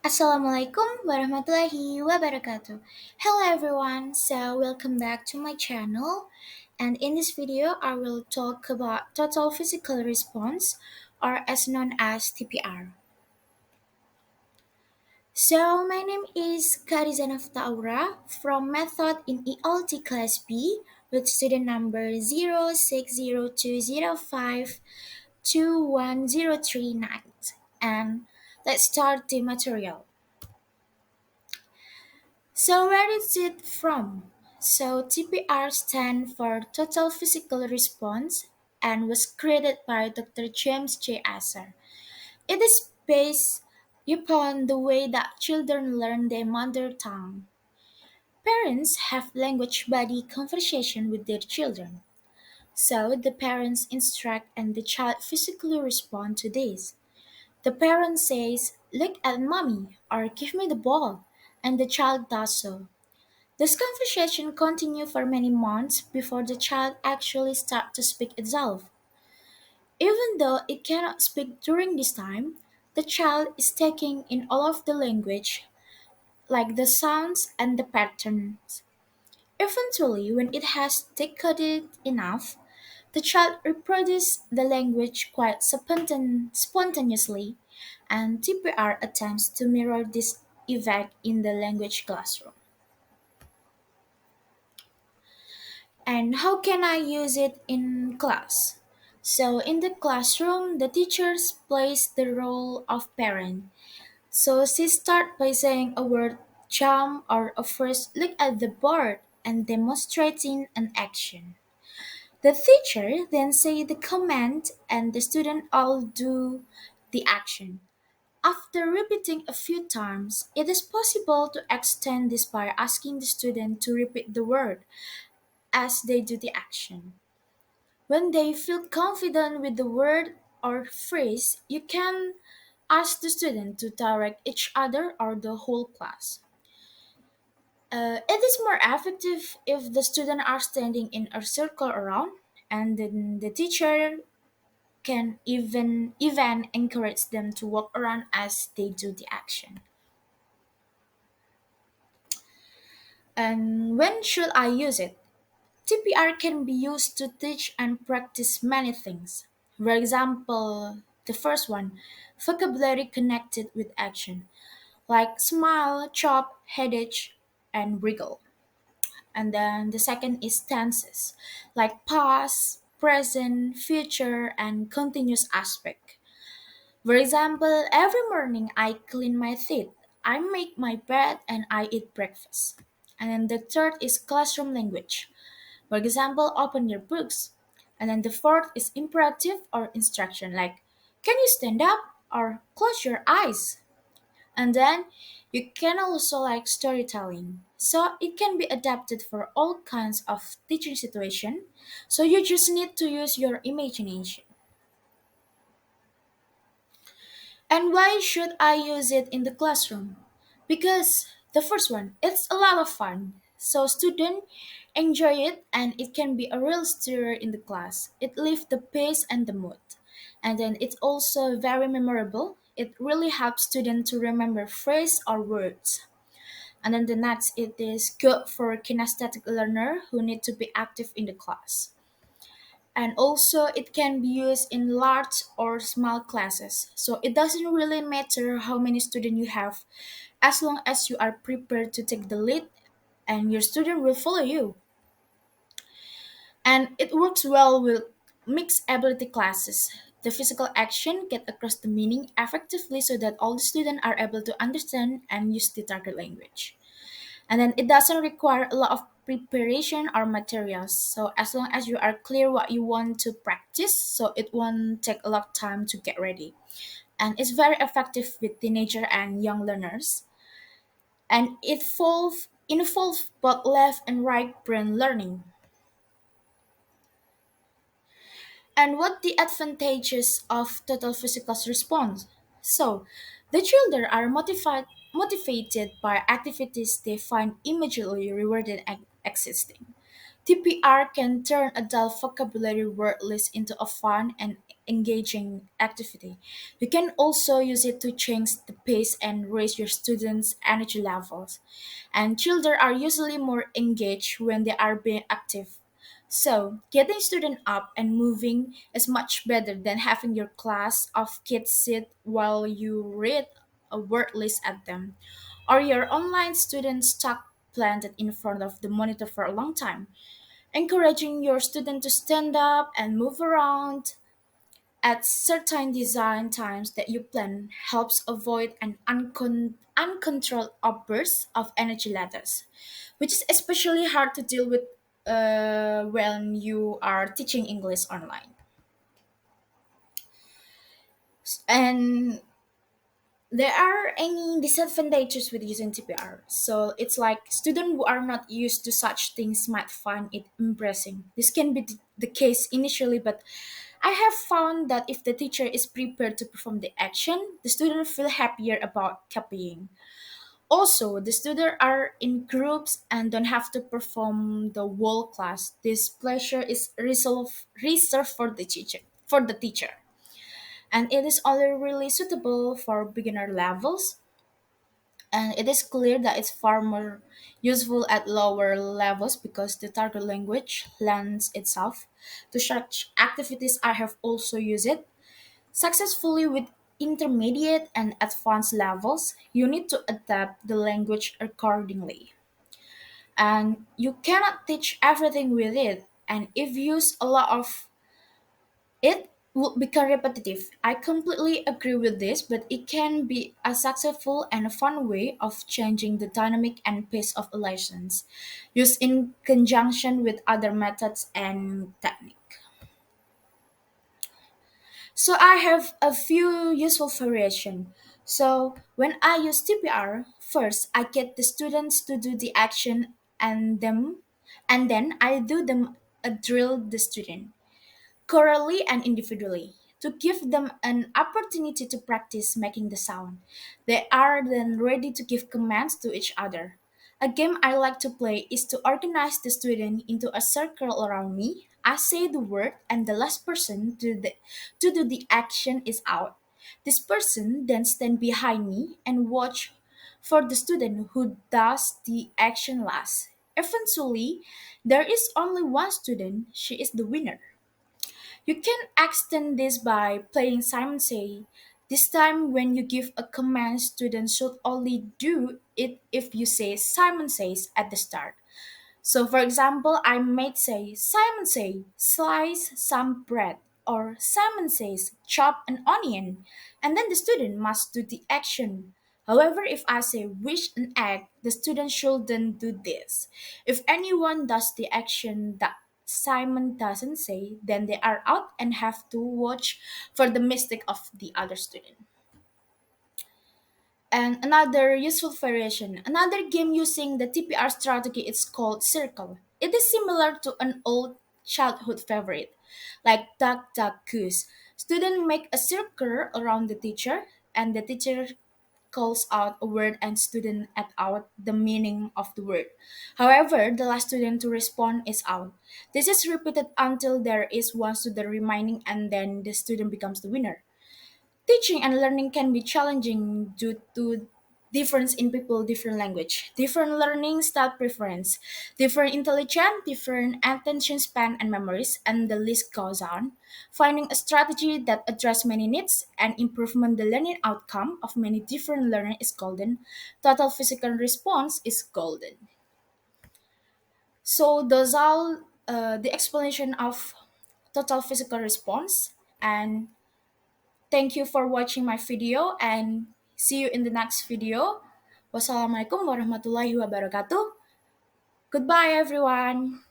Assalamualaikum warahmatullahi wabarakatuh. Hello everyone, so welcome back to my channel. And in this video, I will talk about total physical response, or as known as TPR. So my name is Carizza Nafta from Method in ELT Class B with student number 060205 21039. And let's start the material. So where is it from? So TPR stands for Total Physical Response and was created by Dr. James J. Asser. It is based upon the way that children learn their mother tongue. Parents have language body conversation with their children. So the parents instruct and the child physically respond to this. The parent says, "Look at mommy," or "Give me the ball," and the child does so. This conversation continued for many months before the child actually started to speak itself. Even though it cannot speak during this time, the child is taking in all of the language, like the sounds and the patterns. Eventually, when it has decoded enough, the child reproduces the language quite spontaneously, and TPR attempts to mirror this effect in the language classroom. And how can I use it in class? So in the classroom, the teachers plays the role of parent. So she start by saying a word jump or a first look at the board and demonstrating an action. The teacher then say the command and the student all do the action. After repeating a few times, it is possible to extend this by asking the student to repeat the word as they do the action. When they feel confident with the word or phrase, you can ask the student to direct each other or the whole class. It is more effective if the students are standing in a circle around, and then the teacher can even encourage them to walk around as they do the action. And when should I use it? TPR can be used to teach and practice many things. For example, the first one, vocabulary connected with action, like smile, chop, headache, and wriggle. And then the second is tenses, like past, present, future, and continuous aspect. For example, every morning I clean my teeth, I make my bed, and I eat breakfast. And then the third is classroom language. For example, open your books. And then the fourth is imperative or instruction, like can you stand up or close your eyes? And then you can also like storytelling. So it can be adapted for all kinds of teaching situation. So you just need to use your imagination. And why should I use it in the classroom? Because the first one, it's a lot of fun. So students enjoy it and it can be a real stirrer in the class. It lifts the pace and the mood. And then it's also very memorable. It really helps students to remember phrase or words. And then the next, it is good for kinesthetic learner who need to be active in the class. And also it can be used in large or small classes, so it doesn't really matter how many students you have as long as you are prepared to take the lead and your student will follow you. And it works well with mixed ability classes. The physical action get across the meaning effectively so that all the students are able to understand and use the target language. And then it doesn't require a lot of preparation or materials, so as long as you are clear what you want to practice, so it won't take a lot of time to get ready. And it's very effective with teenager and young learners, and it involves both left and right brain learning. And what the advantages of total physical response? So, the children are motivated by activities they find immediately rewarding and existing. TPR can turn a dull vocabulary word list into a fun and engaging activity. You can also use it to change the pace and raise your students' energy levels. And children are usually more engaged when they are being active. So, getting students up and moving is much better than having your class of kids sit while you read a word list at them, or your online students stuck planted in front of the monitor for a long time. Encouraging your student to stand up and move around at certain design times that you plan helps avoid an uncontrolled outburst of energy levels, which is especially hard to deal with when you are teaching English online. And there are any disadvantages with using TPR. So it's like students who are not used to such things might find it embarrassing. This can be the case initially, but I have found that if the teacher is prepared to perform the action, the students feel happier about copying. Also, the students are in groups and don't have to perform the whole class. This pleasure is reserved for the teacher. And it is only really suitable for beginner levels, and it is clear that it's far more useful at lower levels because the target language lends itself to such activities. I have also used it successfully with intermediate and advanced levels. You need to adapt the language accordingly, and you cannot teach everything with it, and if you use a lot of it would become repetitive. I completely agree with this, but it can be a successful and a fun way of changing the dynamic and pace of a license, used in conjunction with other methods and technique. So I have a few useful variation. So when I use TPR, first I get the students to do the action and then I do them a drill the student chorally and individually, to give them an opportunity to practice making the sound. They are then ready to give commands to each other. A game I like to play is to organize the student into a circle around me. I say the word and the last person to do the action is out. This person then stand behind me and watch for the student who does the action last. Eventually, there is only one student, she is the winner. You can extend this by playing Simon Say. This time, when you give a command, students should only do it if you say Simon Says at the start. So, for example, I might say, Simon says, slice some bread, or Simon says, chop an onion, and then the student must do the action. However, if I say, wish an egg, the student shouldn't do this. If anyone does the action that Simon doesn't say, then they are out and have to watch for the mistake of the other student. And another useful variation, another game using the TPR strategy is called Circle. It is similar to an old childhood favorite, like Duck Duck Goose. Students make a circle around the teacher, and the teacher calls out a word and student add out the meaning of the word. However, the last student to respond is out. This is repeated until there is one student remaining and then the student becomes the winner. Teaching and learning can be challenging due to difference in people, different language, different learning style preference, different intelligence, different attention span and memories, and the list goes on. Finding a strategy that address many needs and improvement the learning outcome of many different learners is golden. Total physical response is golden. So those are the explanation of total physical response, and thank you for watching my video and see you in the next video. Wassalamualaikum warahmatullahi wabarakatuh. Goodbye everyone.